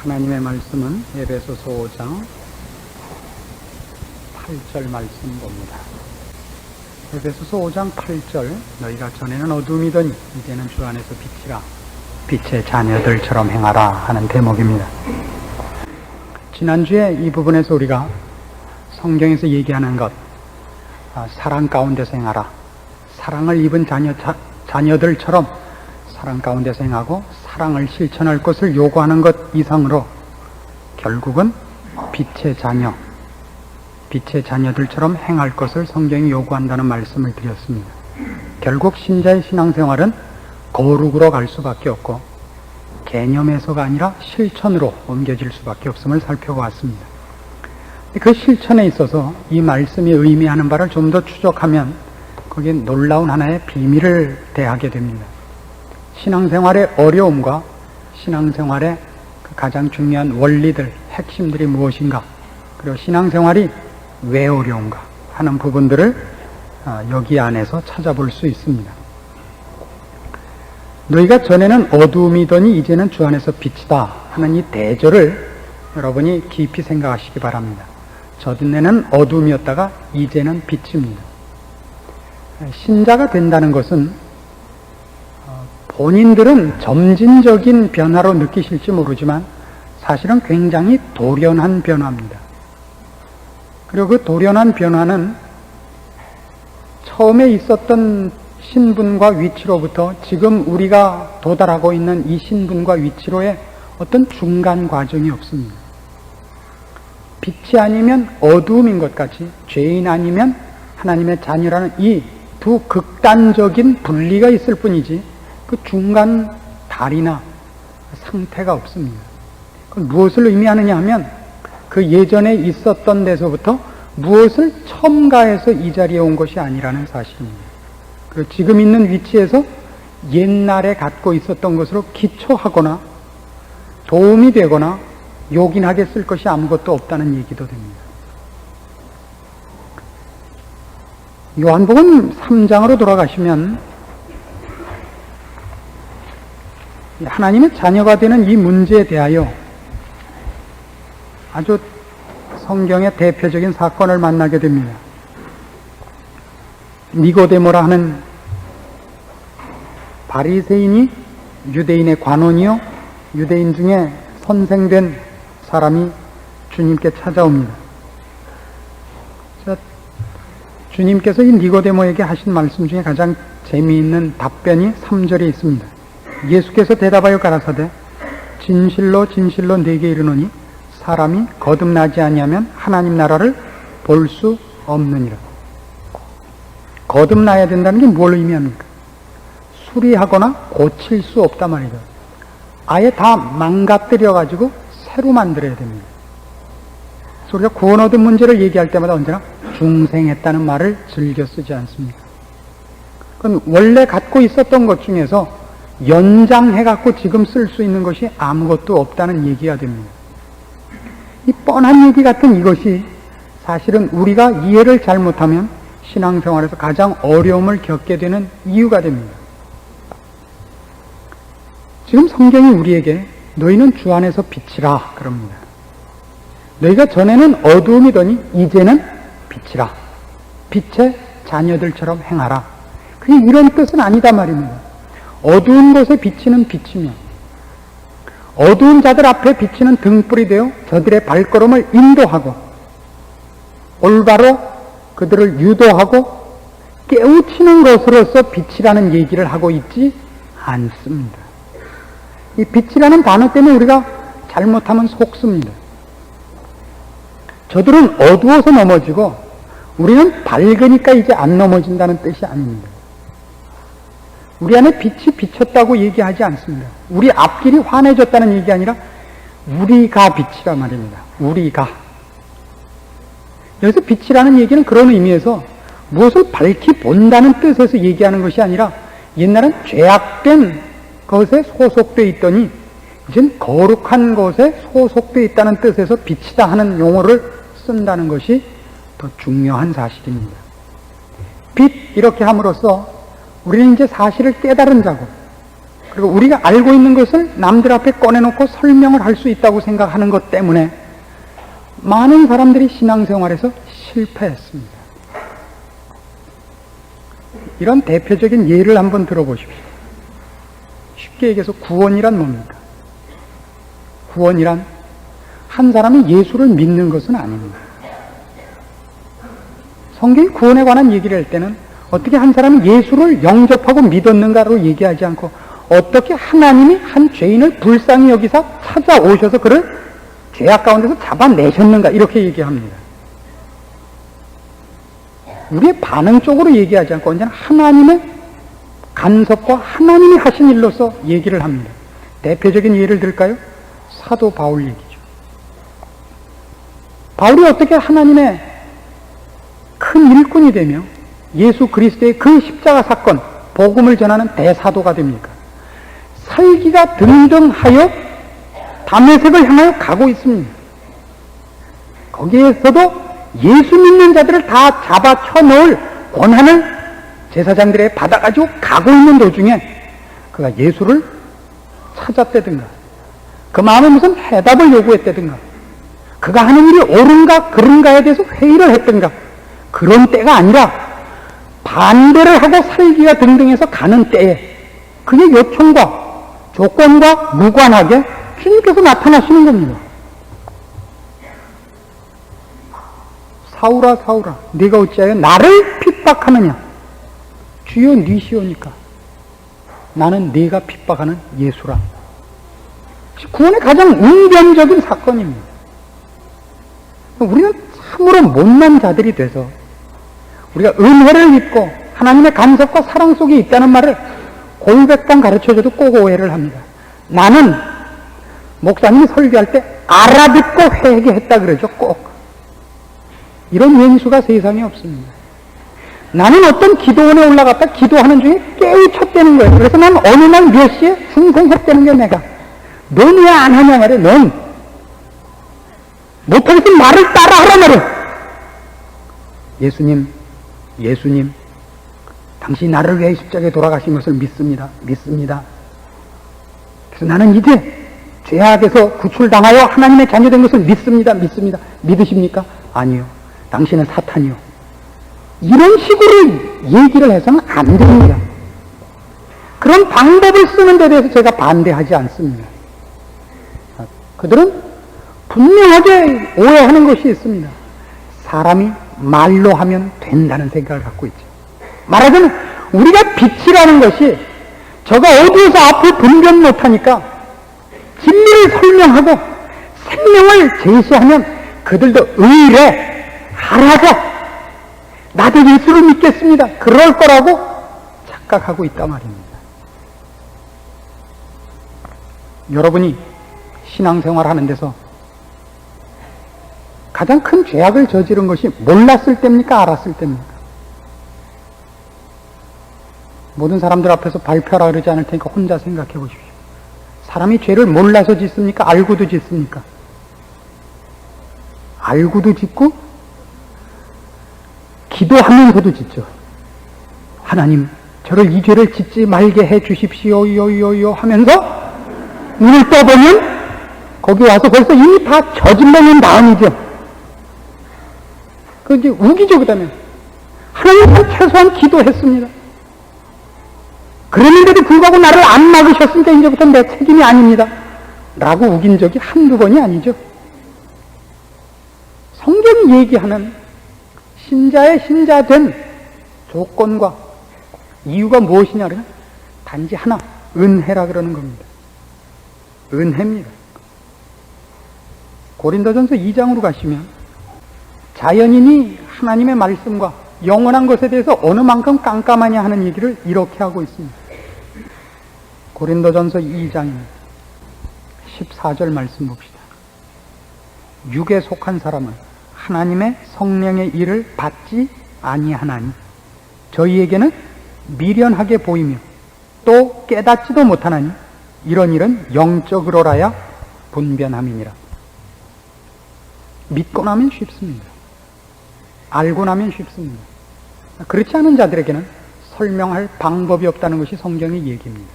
하나님의 말씀은 에베소서 5장 8절 말씀 봅니다. 에베소서 5장 8절 너희가 전에는 어둠이더니 이제는 주 안에서 빛이라 빛의 자녀들처럼 행하라 하는 대목입니다. 지난주에 이 부분에서 우리가 성경에서 얘기하는 것 사랑 가운데서 행하라, 사랑을 입은 자녀들처럼 사랑 가운데서 행하고 사랑을 실천할 것을 요구하는 것 이상으로 결국은 빛의 자녀들처럼 행할 것을 성경이 요구한다는 말씀을 드렸습니다. 결국 신자의 신앙생활은 거룩으로 갈 수밖에 없고 개념에서가 아니라 실천으로 옮겨질 수밖에 없음을 살펴보았습니다. 그 실천에 있어서 이 말씀이 의미하는 바를 좀 더 추적하면 거기에 놀라운 하나의 비밀을 대하게 됩니다. 신앙생활의 어려움과 신앙생활의 가장 중요한 원리들, 핵심들이 무엇인가, 그리고 신앙생활이 왜 어려운가 하는 부분들을 여기 안에서 찾아볼 수 있습니다. 너희가 전에는 어두움이더니 이제는 주 안에서 빛이다 하는 이 대절을 여러분이 깊이 생각하시기 바랍니다. 전에는 어두움이었다가 이제는 빛입니다. 신자가 된다는 것은 본인들은 점진적인 변화로 느끼실지 모르지만 사실은 굉장히 돌연한 변화입니다. 그리고 그 돌연한 변화는 처음에 있었던 신분과 위치로부터 지금 우리가 도달하고 있는 이 신분과 위치로의 어떤 중간 과정이 없습니다. 빛이 아니면 어두움인 것 같이 죄인 아니면 하나님의 자녀라는 이 두 극단적인 분리가 있을 뿐이지 그 중간 다리나 상태가 없습니다. 그건 무엇을 의미하느냐 하면 그 예전에 있었던 데서부터 무엇을 첨가해서 이 자리에 온 것이 아니라는 사실입니다. 그리고 지금 있는 위치에서 옛날에 갖고 있었던 것으로 기초하거나 도움이 되거나 요긴하게 쓸 것이 아무것도 없다는 얘기도 됩니다. 요한복음 3장으로 돌아가시면 하나님의 자녀가 되는 이 문제에 대하여 아주 성경의 대표적인 사건을 만나게 됩니다. 니고데모라 하는 바리새인이 유대인의 관원이요 유대인 중에 선생된 사람이 주님께 찾아옵니다. 주님께서 이 니고데모에게 하신 말씀 중에 가장 재미있는 답변이 3절에 있습니다. 예수께서 대답하여 가라사대 진실로 진실로 네게 이르노니 사람이 거듭나지 아니하면 하나님 나라를 볼 수 없느니라. 거듭나야 된다는 게 뭘 의미합니까? 수리하거나 고칠 수 없단 말이죠. 아예 다 망가뜨려 가지고 새로 만들어야 됩니다. 그래서 우리가 구원 얻은 문제를 얘기할 때마다 언제나 중생했다는 말을 즐겨 쓰지 않습니까? 그건 원래 갖고 있었던 것 중에서 연장해갖고 지금 쓸 수 있는 것이 아무것도 없다는 얘기가 됩니다. 이 뻔한 얘기 같은 이것이 사실은 우리가 이해를 잘못하면 신앙생활에서 가장 어려움을 겪게 되는 이유가 됩니다. 지금 성경이 우리에게 너희는 주 안에서 빛이라 그럽니다. 너희가 전에는 어두움이더니 이제는 빛이라, 빛의 자녀들처럼 행하라. 그게 이런 뜻은 아니다 말입니다. 어두운 곳에 비치는 빛이며 어두운 자들 앞에 비치는 등불이 되어 저들의 발걸음을 인도하고 올바로 그들을 유도하고 깨우치는 것으로서 빛이라는 얘기를 하고 있지 않습니다. 이 빛이라는 단어 때문에 우리가 잘못하면 속습니다. 저들은 어두워서 넘어지고 우리는 밝으니까 이제 안 넘어진다는 뜻이 아닙니다. 우리 안에 빛이 비쳤다고 얘기하지 않습니다. 우리 앞길이 환해졌다는 얘기 아니라 우리가 빛이라 말입니다. 우리가. 여기서 빛이라는 얘기는 그런 의미에서 무엇을 밝히 본다는 뜻에서 얘기하는 것이 아니라 옛날엔 죄악된 것에 소속되어 있더니 이젠 거룩한 것에 소속되어 있다는 뜻에서 빛이다 하는 용어를 쓴다는 것이 더 중요한 사실입니다. 빛 이렇게 함으로써 우리는 이제 사실을 깨달은 자고 그리고 우리가 알고 있는 것을 남들 앞에 꺼내놓고 설명을 할 수 있다고 생각하는 것 때문에 많은 사람들이 신앙생활에서 실패했습니다. 이런 대표적인 예를 한번 들어보십시오. 쉽게 얘기해서 구원이란 뭡니까? 구원이란 한 사람이 예수를 믿는 것은 아닙니다. 성경이 구원에 관한 얘기를 할 때는 어떻게 한 사람이 예수를 영접하고 믿었는가로 얘기하지 않고 어떻게 하나님이 한 죄인을 불쌍히 여기사 찾아오셔서 그를 죄악 가운데서 잡아내셨는가 이렇게 얘기합니다. 우리의 반응 쪽으로 얘기하지 않고 언제나 하나님의 간섭과 하나님이 하신 일로서 얘기를 합니다. 대표적인 예를 들까요? 사도 바울 얘기죠. 바울이 어떻게 하나님의 큰 일꾼이 되며 예수 그리스도의 그 십자가 사건, 복음을 전하는 대사도가 됩니까? 살기가 등등하여 다메섹을 향하여 가고 있습니다. 거기에서도 예수 믿는 자들을 다 잡아쳐 넣을 권한을 제사장들에 받아가지고 가고 있는 도중에 그가 예수를 찾았다든가 그 마음에 무슨 해답을 요구했다든가 그가 하는 일이 옳은가 그른가에 대해서 회의를 했던가 그런 때가 아니라 반대를 하고 살기가 등등해서 가는 때에 그의 요청과 조건과 무관하게 주님께서 나타나시는 겁니다. 사울아 사울아 네가 어찌하여 나를 핍박하느냐. 주여 니시오니까 나는 네가 핍박하는 예수라. 구원의 가장 운변적인 사건입니다. 우리는 참으로 못난 자들이 돼서 우리가 은혜를 입고 하나님의 간섭과 사랑 속에 있다는 말을 골백번 가르쳐줘도 꼭 오해를 합니다. 나는 목사님이 설교할 때 알아듣고 회개했다 그러죠. 꼭. 이런 왼수가 세상에 없습니다. 나는 어떤 기도원에 올라갔다 기도하는 중에 깨우쳤다는 거예요. 그래서 난 어느 날 몇 시에 생생했다는 거야 내가. 넌 왜 안 하냐 말이야. 넌 못하겠으면 말을 따라하라 말이야. 예수님 당신이 나를 위해 십자가에 돌아가신 것을 믿습니다. 그래서 나는 이제 죄악에서 구출당하여 하나님의 자녀된 것을 믿습니다. 믿으십니까? 아니요. 당신은 사탄이요. 이런 식으로 얘기를 해서는 안 됩니다. 그런 방법을 쓰는 데 대해서 제가 반대하지 않습니다. 그들은 분명하게 오해하는 것이 있습니다. 사람이 말로 하면 된다는 생각을 갖고 있죠. 말하자면 우리가 빛이라는 것이 저가 어디에서 앞을 분별 못하니까 진리를 설명하고 생명을 제시하면 그들도 의뢰 하라고 나도 예수를 믿겠습니다. 그럴 거라고 착각하고 있단 말입니다. 여러분이 신앙생활 하는 데서 가장 큰 죄악을 저지른 것이 몰랐을 때입니까? 알았을 때입니까? 모든 사람들 앞에서 발표하라 그러지 않을 테니까 혼자 생각해 보십시오. 사람이 죄를 몰라서 짓습니까? 알고도 짓습니까? 알고도 짓고 기도하면서도 짓죠. 하나님 저를 이 죄를 짓지 말게 해 주십시오 요요요 하면서 눈을 떠보면 거기 와서 벌써 이미 다 저질러낸 다음이죠. 그 이제 우기죠. 그다음에 하나님은 최소한 기도했습니다. 그랬는데도 불구하고 나를 안 막으셨으니까 이제부터 내 책임이 아닙니다. 라고 우긴 적이 한두 번이 아니죠. 성경이 얘기하는 신자의 신자된 조건과 이유가 무엇이냐면 단지 하나, 은혜라 그러는 겁니다. 은혜입니다. 고린도전서 2장으로 가시면 자연인이 하나님의 말씀과 영원한 것에 대해서 어느 만큼 깜깜하냐 하는 얘기를 이렇게 하고 있습니다. 고린도전서 2장입니다. 14절 말씀 봅시다. 육에 속한 사람은 하나님의 성령의 일을 받지 아니하나니 저희에게는 미련하게 보이며 또 깨닫지도 못하나니 이런 일은 영적으로라야 분변함이니라. 믿고 나면 쉽습니다. 알고 나면 쉽습니다. 그렇지 않은 자들에게는 설명할 방법이 없다는 것이 성경의 얘기입니다.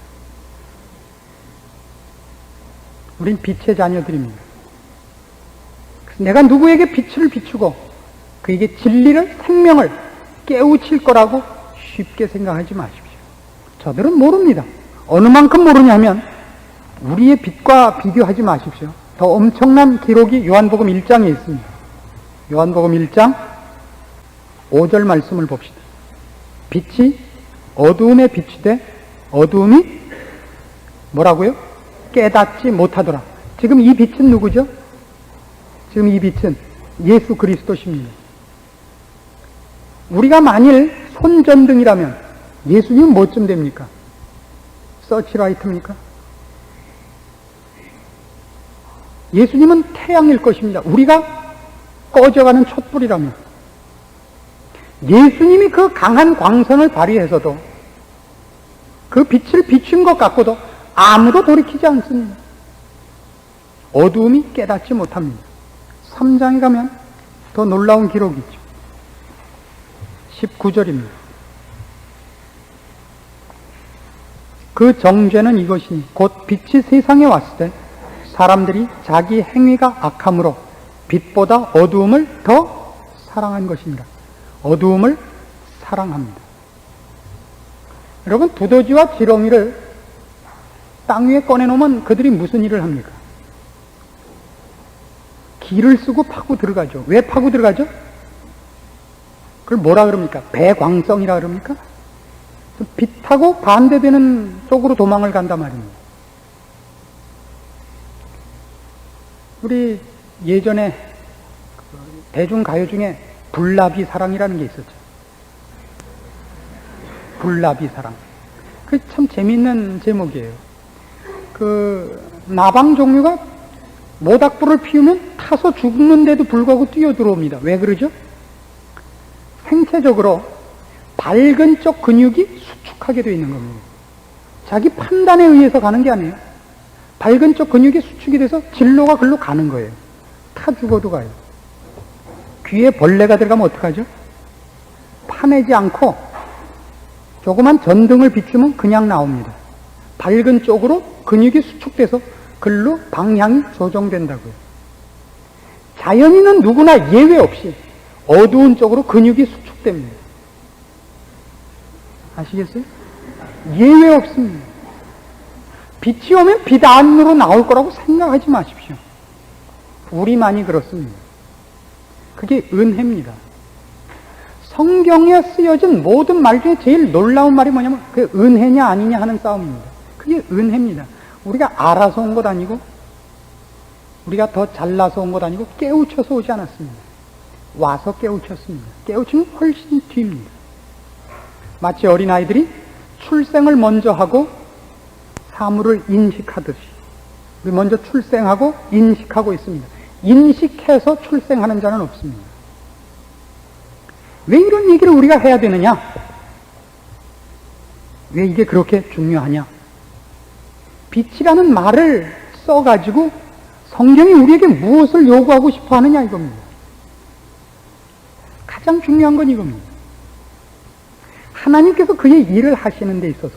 우린 빛의 자녀들입니다. 그래서 내가 누구에게 빛을 비추고 그에게 진리를, 생명을 깨우칠 거라고 쉽게 생각하지 마십시오. 저들은 모릅니다. 어느 만큼 모르냐면 우리의 빛과 비교하지 마십시오. 더 엄청난 기록이 요한복음 1장에 있습니다. 요한복음 1장 5절 말씀을 봅시다. 빛이 어두움에 비추되 어두움이 뭐라고요? 깨닫지 못하더라. 지금 이 빛은 누구죠? 지금 이 빛은 예수 그리스도십니다. 우리가 만일 손전등이라면 예수님은 뭐쯤 됩니까? 서치라이트입니까? 예수님은 태양일 것입니다. 우리가 꺼져가는 촛불이라면 예수님이 그 강한 광선을 발휘해서도 그 빛을 비춘 것 같고도 아무도 돌이키지 않습니다. 어두움이 깨닫지 못합니다. 3장에 가면 더 놀라운 기록이 있죠. 19절입니다. 그 정죄는 이것이니 곧 빛이 세상에 왔을 때 사람들이 자기 행위가 악함으로 빛보다 어두움을 더 사랑한 것입니다. 어두움을 사랑합니다. 여러분, 두더지와 지렁이를 땅 위에 꺼내놓으면 그들이 무슨 일을 합니까? 기를 쓰고 파고 들어가죠. 왜 파고 들어가죠? 그걸 뭐라 그럽니까? 배광성이라 그럽니까? 빛하고 반대되는 쪽으로 도망을 간단 말입니다. 우리 예전에 대중가요 중에 불나비 사랑이라는 게 있었죠. 불나비 사랑. 그 참 재미있는 제목이에요. 그 나방 종류가 모닥불을 피우면 타서 죽는데도 불구하고 뛰어 들어옵니다. 왜 그러죠? 생체적으로 밝은 쪽 근육이 수축하게 되어 있는 겁니다. 자기 판단에 의해서 가는 게 아니에요. 밝은 쪽 근육이 수축이 돼서 진로가 글로 가는 거예요. 타 죽어도 가요. 귀에 벌레가 들어가면 어떡하죠? 파내지 않고 조그만 전등을 비추면 그냥 나옵니다. 밝은 쪽으로 근육이 수축돼서 글로 방향이 조정된다고요. 자연인은 누구나 예외 없이 어두운 쪽으로 근육이 수축됩니다. 아시겠어요? 예외 없습니다. 빛이 오면 빛 안으로 나올 거라고 생각하지 마십시오. 우리만이 그렇습니다. 그게 은혜입니다. 성경에 쓰여진 모든 말 중에 제일 놀라운 말이 뭐냐면 그게 은혜냐 아니냐 하는 싸움입니다. 그게 은혜입니다. 우리가 알아서 온 것 아니고 우리가 더 잘나서 온 것 아니고 깨우쳐서 오지 않았습니다. 와서 깨우쳤습니다. 깨우치면 훨씬 뒤입니다. 마치 어린아이들이 출생을 먼저 하고 사물을 인식하듯이 우리 먼저 출생하고 인식하고 있습니다. 인식해서 출생하는 자는 없습니다. 왜 이런 얘기를 우리가 해야 되느냐? 왜 이게 그렇게 중요하냐? 빛이라는 말을 써가지고 성경이 우리에게 무엇을 요구하고 싶어 하느냐 이겁니다. 가장 중요한 건 이겁니다. 하나님께서 그의 일을 하시는 데 있어서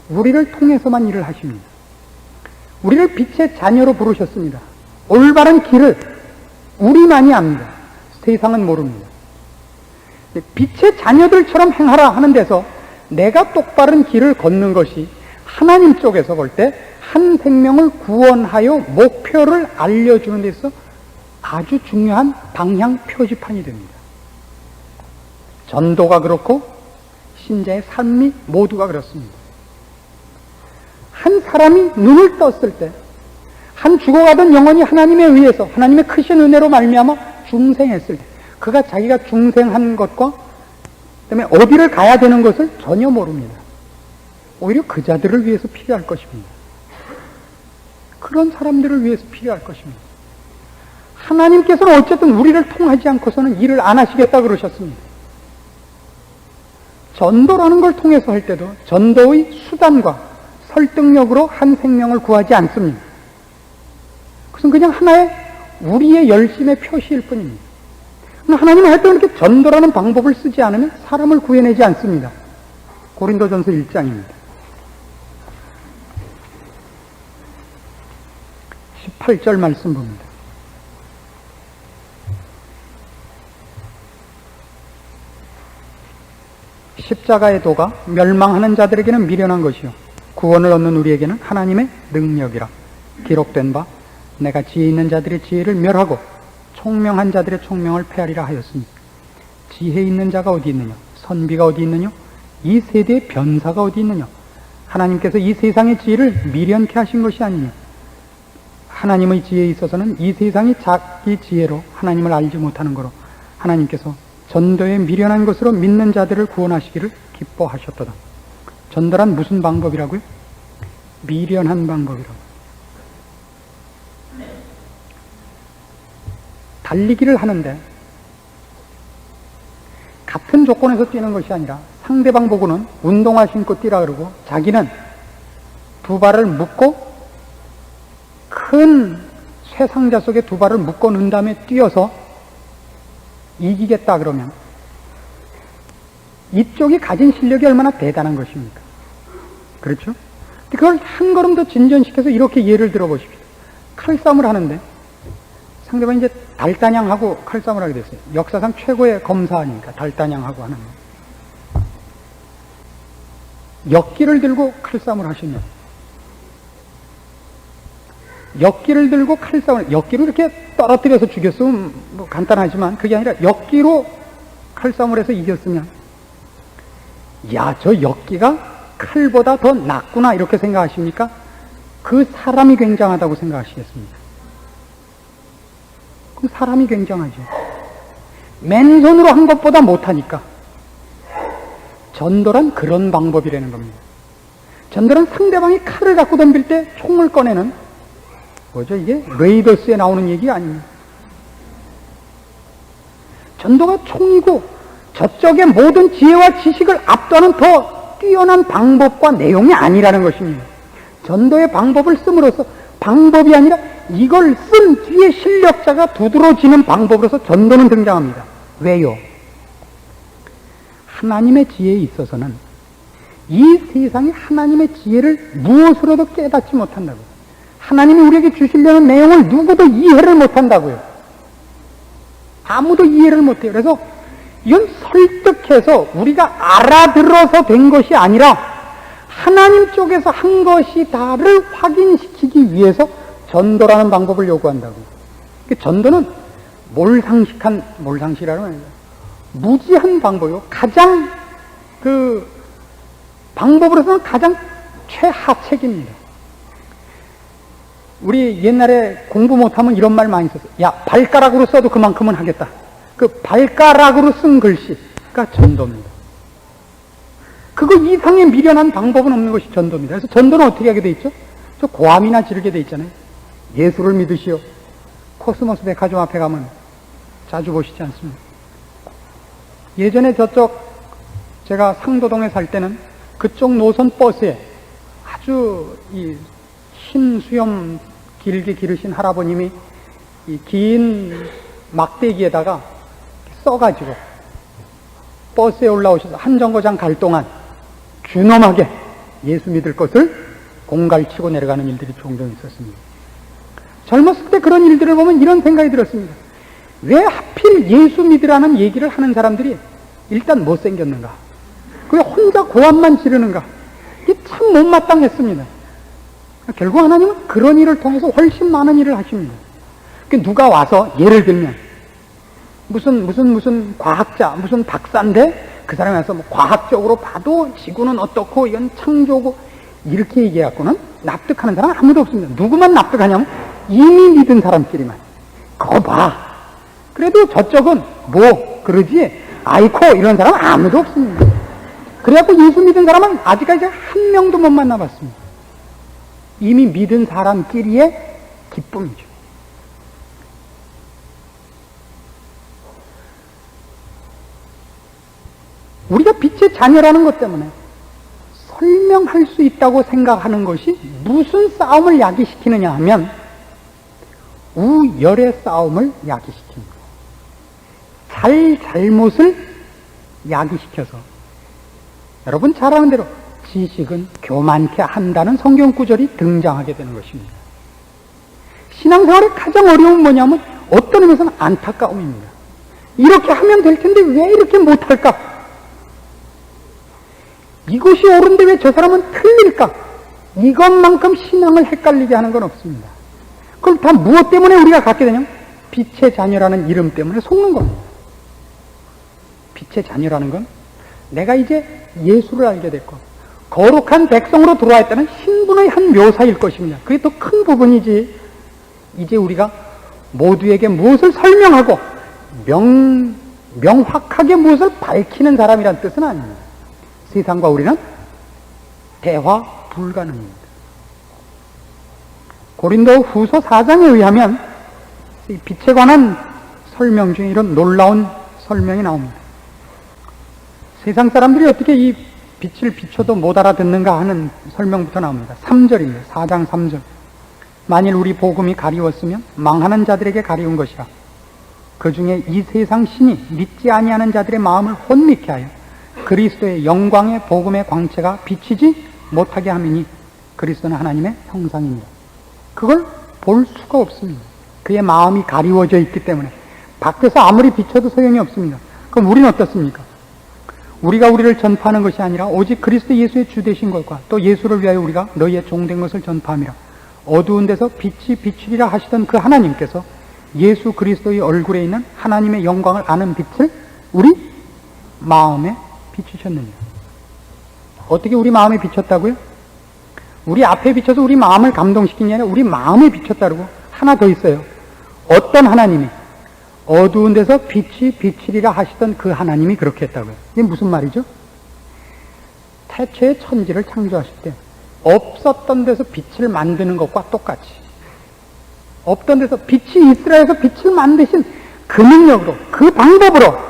우리를 통해서만 일을 하십니다. 우리를 빛의 자녀로 부르셨습니다. 올바른 길을 우리만이 압니다. 세상은 모릅니다. 빛의 자녀들처럼 행하라 하는 데서 내가 똑바른 길을 걷는 것이 하나님 쪽에서 볼 때 한 생명을 구원하여 목표를 알려주는 데 있어 아주 중요한 방향 표지판이 됩니다. 전도가 그렇고 신자의 삶이 모두가 그렇습니다. 한 사람이 눈을 떴을 때 한 죽어가던 영혼이 하나님에 의해서 하나님의 크신 은혜로 말미암아 중생했을 때 그가 자기가 중생한 것과 그다음에 어디를 가야 되는 것을 전혀 모릅니다. 오히려 그 자들을 위해서 필요할 것입니다. 그런 사람들을 위해서 필요할 것입니다. 하나님께서는 어쨌든 우리를 통하지 않고서는 일을 안 하시겠다 그러셨습니다. 전도라는 걸 통해서 할 때도 전도의 수단과 설득력으로 한 생명을 구하지 않습니다. 그것은 그냥 하나의 우리의 열심의 표시일 뿐입니다. 하나님은 할 때 이렇게 전도라는 방법을 쓰지 않으면 사람을 구해내지 않습니다. 고린도전서 1장입니다. 18절 말씀 봅니다. 십자가의 도가 멸망하는 자들에게는 미련한 것이요 구원을 얻는 우리에게는 하나님의 능력이라. 기록된 바 내가 지혜 있는 자들의 지혜를 멸하고 총명한 자들의 총명을 폐하리라 하였으니 지혜 있는 자가 어디 있느냐? 선비가 어디 있느냐? 이 세대의 변사가 어디 있느냐? 하나님께서 이 세상의 지혜를 미련케 하신 것이 아니냐? 하나님의 지혜에 있어서는 이 세상이 자기 지혜로 하나님을 알지 못하는 거로 하나님께서 전도에 미련한 것으로 믿는 자들을 구원하시기를 기뻐하셨도다. 전도란 무슨 방법이라고요? 미련한 방법이라고. 달리기를 하는데 같은 조건에서 뛰는 것이 아니라 상대방 보고는 운동화 신고 뛰라 그러고 자기는 두 발을 묶고 큰 쇠상자 속에 두 발을 묶어 놓은 다음에 뛰어서 이기겠다 그러면 이쪽이 가진 실력이 얼마나 대단한 것입니까? 그렇죠? 그걸 한 걸음 더 진전시켜서 이렇게 예를 들어 보십시오. 칼싸움을 하는데 상대방이 이제 달다냥하고 칼싸움을 하게 됐어요. 역사상 최고의 검사 아닙니까? 달다냥하고 하는 역기를 들고 칼싸움을 하시면 역기를 들고 칼싸움을 역기로 이렇게 떨어뜨려서 죽였으면 뭐 간단하지만 그게 아니라 역기로 칼싸움을 해서 이겼으면 야, 저 역기가 칼보다 더 낫구나 이렇게 생각하십니까? 그 사람이 굉장하다고 생각하시겠습니까? 그 사람이 굉장하죠. 맨손으로 한 것보다 못하니까. 전도란 그런 방법이라는 겁니다. 전도란 상대방이 칼을 갖고 덤빌 때 총을 꺼내는 뭐죠 이게? 레이더스에 나오는 얘기 아닙니다. 전도가 총이고 저쪽의 모든 지혜와 지식을 압도하는 더 뛰어난 방법과 내용이 아니라는 것입니다. 전도의 방법을 씀으로써 방법이 아니라 이걸 쓴 뒤에 실력자가 두드러지는 방법으로서 전도는 등장합니다. 왜요? 하나님의 지혜에 있어서는 이 세상이 하나님의 지혜를 무엇으로도 깨닫지 못한다고요. 하나님이 우리에게 주시려는 내용을 누구도 이해를 못한다고요. 아무도 이해를 못해요. 그래서 이건 설득해서 우리가 알아들어서 된 것이 아니라 하나님 쪽에서 한 것이다를 확인시키기 위해서 전도라는 방법을 요구한다고요. 전도는 몰상식이라는 아니라 무지한 방법이고 가장 방법으로서는 가장 최하책입니다. 우리 옛날에 공부 못하면 이런 말 많이 썼어요. 야, 발가락으로 써도 그만큼은 하겠다. 그 발가락으로 쓴 글씨가 전도입니다. 그거 이상의 미련한 방법은 없는 것이 전도입니다. 그래서 전도는 어떻게 하게 돼 있죠? 저 고함이나 지르게 돼 있잖아요. 예수를 믿으시오. 코스모스 백화점 앞에 가면 자주 보시지 않습니까? 예전에 제가 상도동에 살 때는 그쪽 노선 버스에 아주 흰 수염 길게 기르신 할아버님이 이 긴 막대기에다가 써가지고 버스에 올라오셔서 한 정거장 갈 동안 준엄하게 예수 믿을 것을 공갈치고 내려가는 일들이 종종 있었습니다. 젊었을 때 그런 일들을 보면 이런 생각이 들었습니다. 왜 하필 예수 믿으라는 얘기를 하는 사람들이 일단 못생겼는가? 왜 혼자 고함만 지르는가? 이게 참 못마땅했습니다. 결국 하나님은 그런 일을 통해서 훨씬 많은 일을 하십니다. 누가 와서 예를 들면 무슨 과학자, 무슨 박사인데 그 사람이 와서 뭐 과학적으로 봐도 지구는 어떻고 이건 창조고 이렇게 얘기해갖고는 납득하는 사람 아무도 없습니다. 누구만 납득하냐면 이미 믿은 사람끼리만. 그거 봐. 그래도 저쪽은 뭐 그러지 아이코 이런 사람 아무도 없습니다. 그래갖고 예수 믿은 사람은 아직까지 한 명도 못 만나봤습니다. 이미 믿은 사람끼리의 기쁨이죠. 우리가 빛의 자녀라는 것 때문에 설명할 수 있다고 생각하는 것이 무슨 싸움을 야기시키느냐 하면 우열의 싸움을 야기시킵니다. 잘못을 야기시켜서 여러분 잘 아는 대로 지식은 교만케 한다는 성경 구절이 등장하게 되는 것입니다. 신앙생활의 가장 어려움은 뭐냐면 어떤 의미에서는 안타까움입니다. 이렇게 하면 될 텐데 왜 이렇게 못할까? 이것이 옳은데 왜 저 사람은 틀릴까? 이것만큼 신앙을 헷갈리게 하는 건 없습니다. 그걸 다 무엇 때문에 우리가 갖게 되냐면 빛의 자녀라는 이름 때문에 속는 겁니다. 빛의 자녀라는 건 내가 이제 예수를 알게 됐고 거룩한 백성으로 들어와 있다는 신분의 한 묘사일 것입니다. 그게 더 큰 부분이지. 이제 우리가 모두에게 무엇을 설명하고 명확하게 무엇을 밝히는 사람이란 뜻은 아닙니다. 세상과 우리는 대화 불가능입니다. 고린도 후서 4장에 의하면 이 빛에 관한 설명 중에 이런 놀라운 설명이 나옵니다. 세상 사람들이 어떻게 이 빛을 비춰도 못 알아듣는가 하는 설명부터 나옵니다. 3절입니다. 4장 3절. 만일 우리 복음이 가리웠으면 망하는 자들에게 가리운 것이라. 그 중에 이 세상 신이 믿지 아니하는 자들의 마음을 혼미케 하여 그리스도의 영광의 복음의 광채가 비치지 못하게 함이니 그리스도는 하나님의 형상입니다. 그걸 볼 수가 없습니다. 그의 마음이 가리워져 있기 때문에 밖에서 아무리 비춰도 소용이 없습니다. 그럼 우리는 어떻습니까? 우리가 우리를 전파하는 것이 아니라 오직 그리스도 예수의 주 되신 것과 또 예수를 위하여 우리가 너희의 종된 것을 전파함이라. 어두운 데서 빛이 비추리라 하시던 그 하나님께서 예수 그리스도의 얼굴에 있는 하나님의 영광을 아는 빛을 우리 마음에 비추셨느니라. 어떻게 우리 마음에 비췄다고요? 우리 앞에 비춰서 우리 마음을 감동시킨 게 아니라 우리 마음에 비췄다고. 하나 더 있어요. 어떤 하나님이 어두운 데서 빛이 비치리라 하시던 그 하나님이 그렇게 했다고요. 이게 무슨 말이죠? 태초에 천지를 창조하실 때 없었던 데서 빛을 만드는 것과 똑같이 없던 데서 빛이 있으라 해서 빛을 만드신 그 능력으로 그 방법으로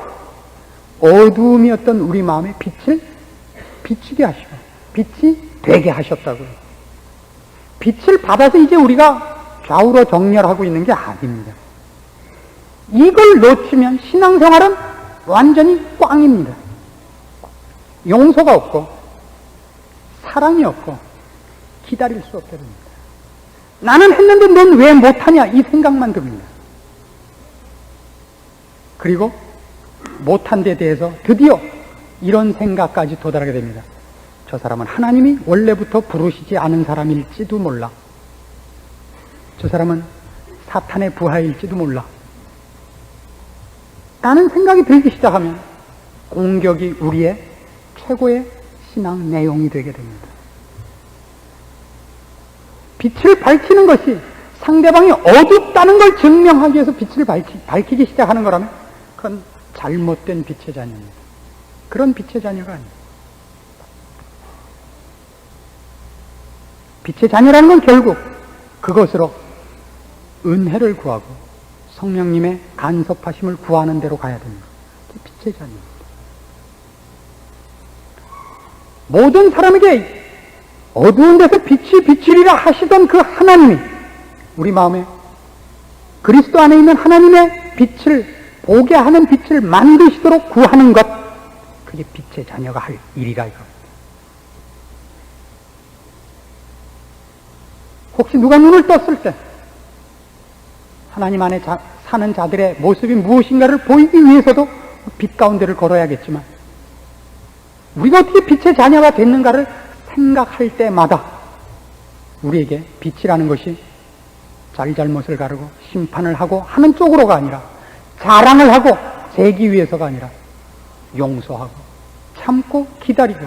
어두움이었던 우리 마음에 빛을 비추게 하시고 빛이 되게 하셨다고요. 빛을 받아서 이제 우리가 좌우로 정렬하고 있는 게 아닙니다. 이걸 놓치면 신앙생활은 완전히 꽝입니다. 용서가 없고 사랑이 없고 기다릴 수 없게 됩니다. 나는 했는데 넌 왜 못하냐 이 생각만 듭니다. 그리고 못한 데 대해서 드디어 이런 생각까지 도달하게 됩니다. 저 사람은 하나님이 원래부터 부르시지 않은 사람일지도 몰라. 저 사람은 사탄의 부하일지도 몰라. 라는 생각이 들기 시작하면 공격이 우리의 최고의 신앙 내용이 되게 됩니다. 빛을 밝히는 것이 상대방이 어둡다는 걸 증명하기 위해서 빛을 밝히기 시작하는 거라면 그건 잘못된 빛의 자녀입니다. 그런 빛의 자녀가 아닙니다. 빛의 자녀라는 건 결국 그것으로 은혜를 구하고 성령님의 간섭하심을 구하는 대로 가야 됩니다. 빛의 자녀입니다. 모든 사람에게 어두운 데서 빛이 비치리라 하시던 그 하나님이 우리 마음에 그리스도 안에 있는 하나님의 빛을 보게 하는 빛을 만드시도록 구하는 것, 그게 빛의 자녀가 할 일이라 이겁니다. 혹시 누가 눈을 떴을 때 하나님 안에 사는 자들의 모습이 무엇인가를 보이기 위해서도 빛 가운데를 걸어야겠지만 우리가 어떻게 빛의 자녀가 됐는가를 생각할 때마다 우리에게 빛이라는 것이 잘잘못을 가르고 심판을 하고 하는 쪽으로가 아니라 자랑을 하고 재기 위해서가 아니라 용서하고 참고 기다리고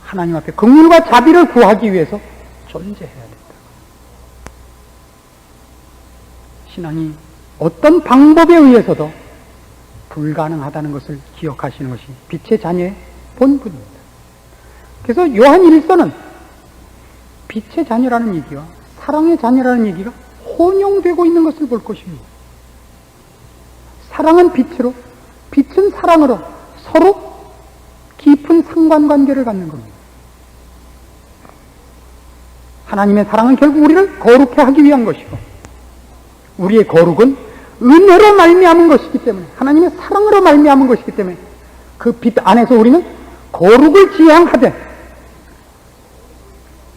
하나님 앞에 긍휼과 자비를 구하기 위해서 존재해야 된다. 신앙이 어떤 방법에 의해서도 불가능하다는 것을 기억하시는 것이 빛의 자녀의 본분입니다. 그래서 요한 1서는 빛의 자녀라는 얘기와 사랑의 자녀라는 얘기가 혼용되고 있는 것을 볼 것입니다. 사랑은 빛으로, 빛은 사랑으로 서로 깊은 상관관계를 갖는 겁니다. 하나님의 사랑은 결국 우리를 거룩해 하기 위한 것이고 우리의 거룩은 은혜로 말미암은 것이기 때문에 하나님의 사랑으로 말미암은 것이기 때문에 그 빛 안에서 우리는 거룩을 지향하되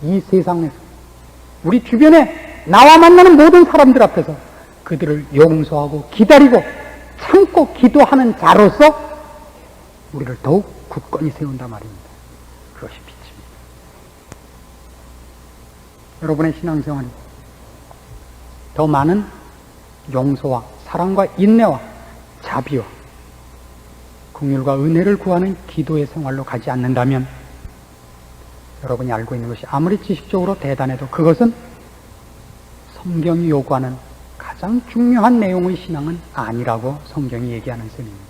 이 세상에서 우리 주변에 나와 만나는 모든 사람들 앞에서 그들을 용서하고 기다리고 참고 기도하는 자로서 우리를 더욱 굳건히 세운단 말입니다. 그것이 빛입니다. 여러분의 신앙생활이 더 많은 용서와 사랑과 인내와 자비와 긍휼과 은혜를 구하는 기도의 생활로 가지 않는다면 여러분이 알고 있는 것이 아무리 지식적으로 대단해도 그것은 성경이 요구하는 가장 중요한 내용의 신앙은 아니라고 성경이 얘기하는 셈입니다.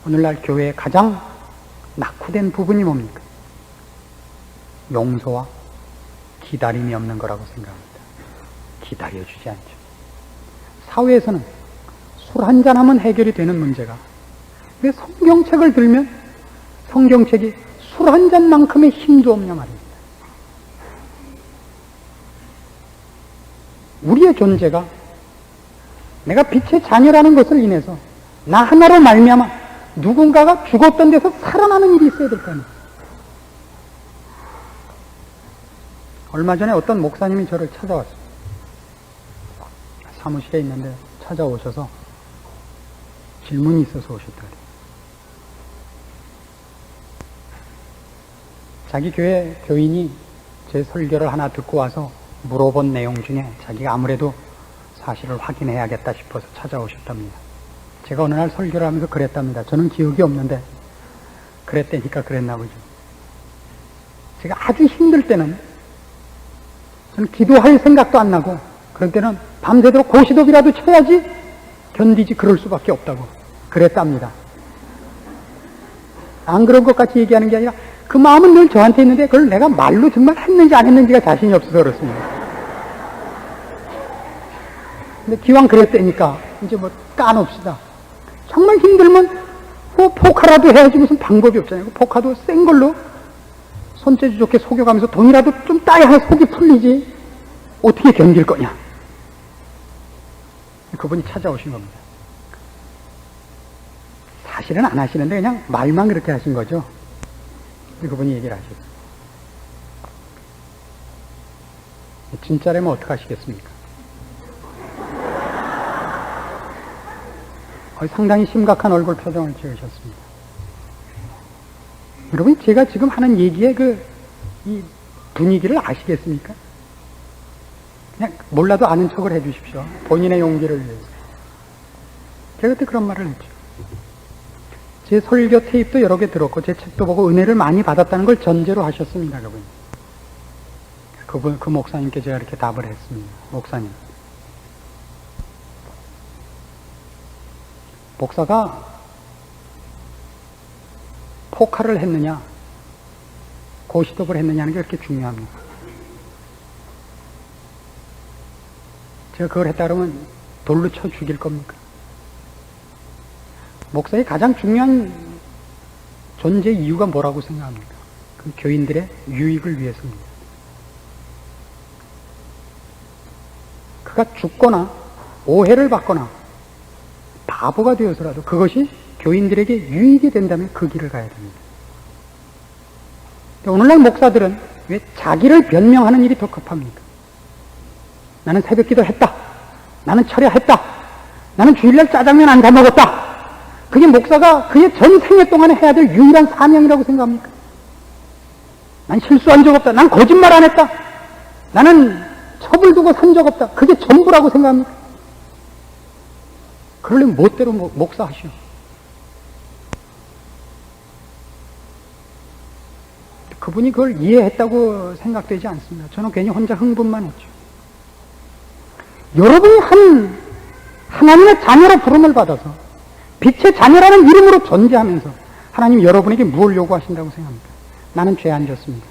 오늘날 교회의 가장 낙후된 부분이 뭡니까? 용서와 기다림이 없는 거라고 생각합니다. 기다려주지 않죠. 사회에서는 술 한잔하면 해결이 되는 문제가 왜 성경책을 들면 성경책이 술 한잔만큼의 힘도 없냐 말입니다. 우리의 존재가 내가 빛의 자녀라는 것을 인해서 나 하나로 말미암아 누군가가 죽었던 데서 살아나는 일이 있어야 될 거 아니에요. 얼마 전에 어떤 목사님이 저를 찾아왔어요. 사무실에 있는데 찾아오셔서 질문이 있어서 오셨다 그래요. 자기 교회 교인이 제 설교를 하나 듣고 와서 물어본 내용 중에 자기가 아무래도 사실을 확인해야겠다 싶어서 찾아오셨답니다. 제가 어느 날 설교를 하면서 그랬답니다. 저는 기억이 없는데 그랬다니까 그랬나 보죠. 제가 아주 힘들 때는 저는 기도할 생각도 안 나고 그럴 때는 밤새도록 고시톱이라도 쳐야지 견디지 그럴 수밖에 없다고 그랬답니다. 안 그런 것 같이 얘기하는 게 아니라 그 마음은 늘 저한테 있는데 그걸 내가 말로 정말 했는지 안 했는지가 자신이 없어서 그렇습니다. 근데 기왕 그랬다니까 이제 뭐 까놓읍시다. 정말 힘들면 뭐 포카라도 해야지 무슨 방법이 없잖아요. 포카도 센 걸로 손재주 좋게 속여가면서 돈이라도 좀 따야 속이 풀리지 어떻게 견딜 거냐. 그분이 찾아오신 겁니다. 사실은 안 하시는데 그냥 말만 그렇게 하신 거죠. 그분이 얘기를 하셨어요. 진짜라면 어떡하시겠습니까? 상당히 심각한 얼굴 표정을 지으셨습니다. 여러분, 제가 지금 하는 얘기의 이 분위기를 아시겠습니까? 그냥 몰라도 아는 척을 해주십시오. 본인의 용기를 위해서. 제가 그때 그런 말을 했죠. 제 설교 테이프도 여러 개 들었고 제 책도 보고 은혜를 많이 받았다는 걸 전제로 하셨습니다. 그 목사님께 제가 이렇게 답을 했습니다. 목사님, 목사가 포카를 했느냐 고시톱을 했느냐는 게 그렇게 중요합니다. 제가 그걸 했다 그러면 돌로 쳐 죽일 겁니까? 목사의 가장 중요한 존재 이유가 뭐라고 생각합니까? 그 교인들의 유익을 위해서입니다. 그가 죽거나 오해를 받거나 바보가 되어서라도 그것이 교인들에게 유익이 된다면 그 길을 가야 됩니다. 오늘날 목사들은 왜 자기를 변명하는 일이 더 급합니까? 나는 새벽기도 했다. 나는 철야했다. 나는 주일날 짜장면 안 사 먹었다. 그게 목사가 그의 전 생애 동안에 해야 될 유일한 사명이라고 생각합니까? 난 실수한 적 없다. 난 거짓말 안 했다. 나는 첩을 두고 산 적 없다. 그게 전부라고 생각합니까? 그러려면 멋대로 목사하시오. 그분이 그걸 이해했다고 생각되지 않습니다. 저는 괜히 혼자 흥분만 했죠. 여러분이 하나님의 자녀로 부름을 받아서 빛의 자녀라는 이름으로 존재하면서 하나님 여러분에게 무엇을 요구하신다고 생각합니까? 나는 죄 안 졌습니다.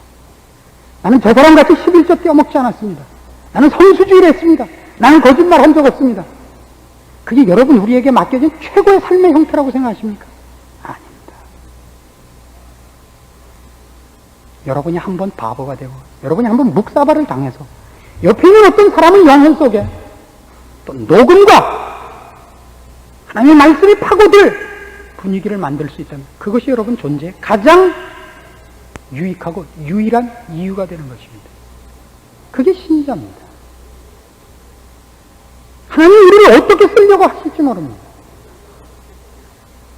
나는 저 사람같이 11조 떼어먹지 않았습니다. 나는 성수주의를 했습니다. 나는 거짓말 한 적 없습니다. 그게 여러분 우리에게 맡겨진 최고의 삶의 형태라고 생각하십니까? 아닙니다. 여러분이 한번 바보가 되고 여러분이 한번 묵사발을 당해서 옆에 있는 어떤 사람의 영혼 속에 또 녹음과 하나님의 말씀이 파고들 분위기를 만들 수 있다면 그것이 여러분 존재의 가장 유익하고 유일한 이유가 되는 것입니다. 그게 신자입니다. 하나님 우리를 어떻게 쓰려고 하실지 모릅니다.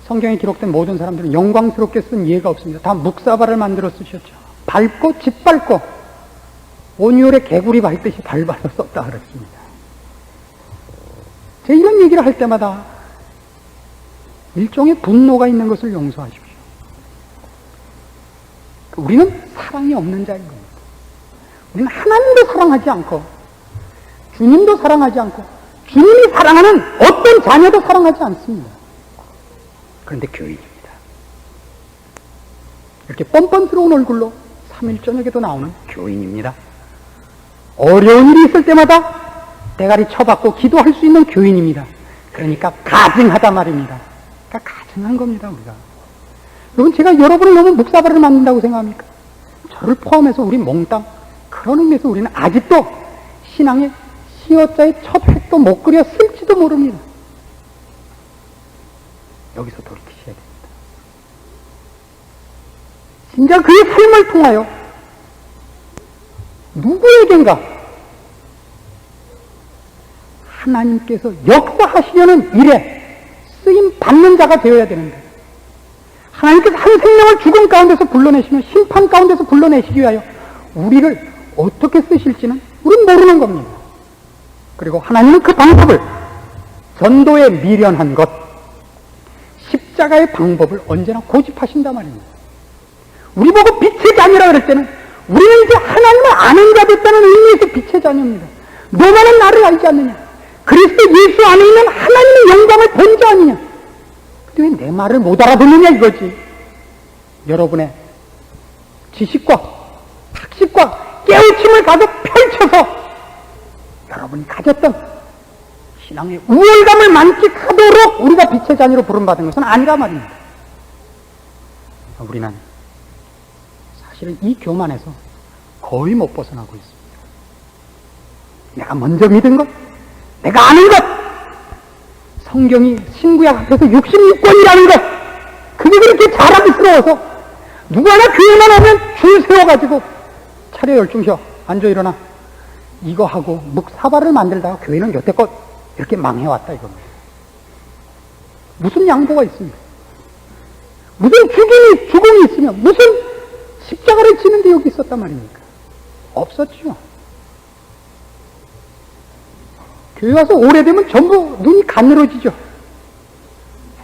성경에 기록된 모든 사람들은 영광스럽게 쓴 예가 없습니다. 다 묵사발을 만들어 쓰셨죠. 밟고 짓밟고 온유월의 개구리 밟듯이 밟아서 썼다 그랬습니다. 제가 이런 얘기를 할 때마다 일종의 분노가 있는 것을 용서하십시오. 우리는 사랑이 없는 자인 겁니다. 우리는 하나님도 사랑하지 않고 주님도 사랑하지 않고 주님이 사랑하는 어떤 자녀도 사랑하지 않습니다. 그런데 교인입니다. 이렇게 뻔뻔스러운 얼굴로 3일 저녁에도 나오는 교인입니다. 어려운 일이 있을 때마다 대가리 쳐받고 기도할 수 있는 교인입니다. 그러니까 가증하다 말입니다. 그러니까 가증한 겁니다, 우리가. 여러분, 제가 여러분을 너무 묵사발을 만든다고 생각합니까? 저를 포함해서 우리 몽땅 그런 의미에서 우리는 아직도 신앙의 시어자의 첫 획도 못 그렸을지도 모릅니다. 여기서 돌이키셔야 됩니다. 진짜 그의 삶을 통하여 누구에겐가 하나님께서 역사하시려는 일에 쓰임 받는 자가 되어야 되는데, 하나님께서 한 생명을 죽음 가운데서 불러내시며 심판 가운데서 불러내시기 위하여 우리를 어떻게 쓰실지는 우리는 모르는 겁니다. 그리고 하나님은 그 방법을, 전도에 미련한 것, 십자가의 방법을 언제나 고집하신단 말입니다. 우리 보고 빛의 자녀라 그럴 때는 우리는 이제 하나님을 아는 자 됐다는 의미에서 빛의 자녀입니다. 너만은 나를 알지 않느냐? 그리스도 예수 안에 있는 하나님의 영광을 본 자 아니냐? 근데 왜 내 말을 못 알아듣느냐 이거지. 여러분의 지식과 학식과 깨우침을 가득 펼쳐서 여러분이 가졌던 신앙의 우월감을 만끽하도록 우리가 빛의 자녀로 부름받은 것은 아니라 말입니다. 우리는 사실은 이 교만에서 거의 못 벗어나고 있습니다. 내가 먼저 믿은 것, 내가 아는 것, 성경이 신구약 앞에서 66권이라는 것, 그게 그렇게 자랑스러워서 누구 하나 교회만 오면 줄 세워가지고 차례 열중셔, 앉아 일어나, 이거 하고 묵사발을 만들다가 교회는 여태껏 이렇게 망해왔다 이겁니다. 무슨 양보가 있습니까? 무슨 죽음이 있으면 무슨 십자가를 지는데 여기 있었단 말입니까? 없었죠. 교회 와서 오래되면 전부 눈이 가늘어지죠.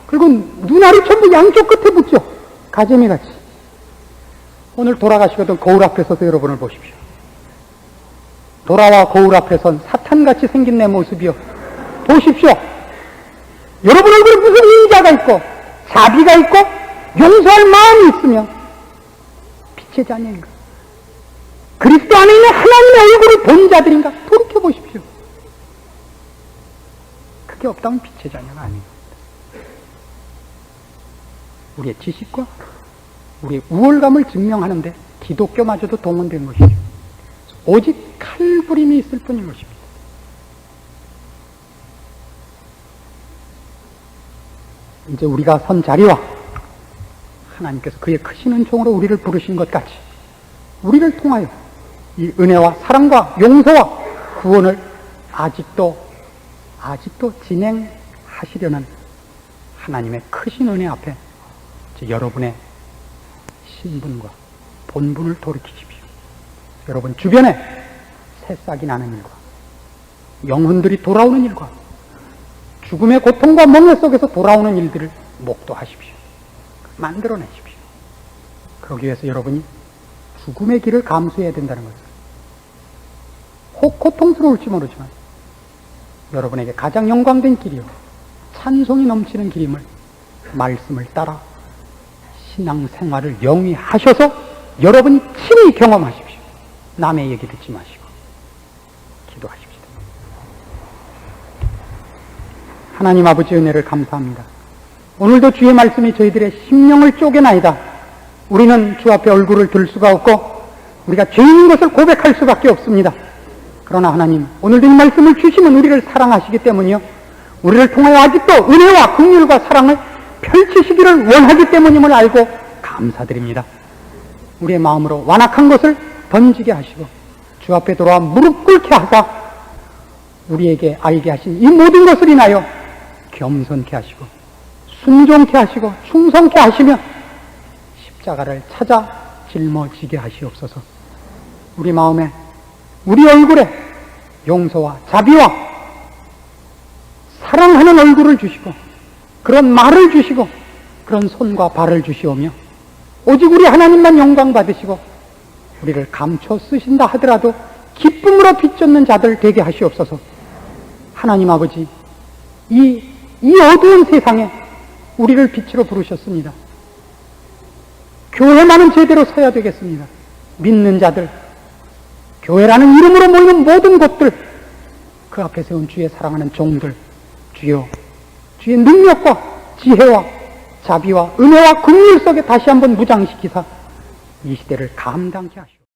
그리고 눈알이 전부 양쪽 끝에 붙죠. 가재미같이. 오늘 돌아가시거든 거울 앞에 서서 여러분을 보십시오. 돌아와 거울 앞에 선 사탄같이 생긴 내 모습이요. 보십시오. 여러분 얼굴에 무슨 인자가 있고 자비가 있고 용서할 마음이 있으면 빛의 자녀인가? 그리스도 안에 있는 하나님의 얼굴을 본 자들인가? 돌이켜보십시오. 그게 없다면 빛의 자녀가 아닙니다. 우리의 지식과 우리의 우월감을 증명하는데 기독교마저도 동원된 것이죠. 오직 칼부림이 있을 뿐인 것입니다. 이제 우리가 선 자리와 하나님께서 그의 크신 은총으로 우리를 부르신 것 같이 우리를 통하여 이 은혜와 사랑과 용서와 구원을 아직도 진행하시려는 하나님의 크신 은혜 앞에 여러분의 신분과 본분을 돌이키십시오. 여러분 주변에 새싹이 나는 일과 영혼들이 돌아오는 일과 죽음의 고통과 멍해 속에서 돌아오는 일들을 목도하십시오. 만들어내십시오. 그러기 위해서 여러분이 죽음의 길을 감수해야 된다는 것을, 혹 고통스러울지 모르지만 여러분에게 가장 영광된 길이요 찬송이 넘치는 길임을 말씀을 따라 신앙생활을 영위하셔서 여러분이 친히 경험하십시오. 남의 얘기 듣지 마시고 기도하십시오. 하나님 아버지 은혜를 감사합니다. 오늘도 주의 말씀이 저희들의 심령을 쪼개나이다. 우리는 주 앞에 얼굴을 들 수가 없고 우리가 죄인인 것을 고백할 수밖에 없습니다. 그러나 하나님, 오늘도 이 말씀을 주시면 우리를 사랑하시기 때문이요, 우리를 통하여 아직도 은혜와 긍휼과 사랑을 펼치시기를 원하기 때문임을 알고 감사드립니다. 우리의 마음으로 완악한 것을 던지게 하시고 주 앞에 돌아와 무릎 꿇게 하사 우리에게 알게 하신 이 모든 것을 인하여 겸손케 하시고 순종케 하시고 충성케 하시며 십자가를 찾아 짊어지게 하시옵소서. 우리 마음에, 우리 얼굴에 용서와 자비와 사랑하는 얼굴을 주시고 그런 말을 주시고 그런 손과 발을 주시오며 오직 우리 하나님만 영광 받으시고 우리를 감춰 쓰신다 하더라도 기쁨으로 비쫓는 자들 되게 하시옵소서. 하나님 아버지, 이 어두운 세상에 우리를 빛으로 부르셨습니다. 교회만은 제대로 서야 되겠습니다. 믿는 자들, 교회라는 이름으로 모이는 모든 곳들, 그 앞에 세운 주의 사랑하는 종들, 주여, 주의 능력과 지혜와 자비와 은혜와 긍휼 속에 다시 한번 무장시키사 이 시대를 감당케 하시오.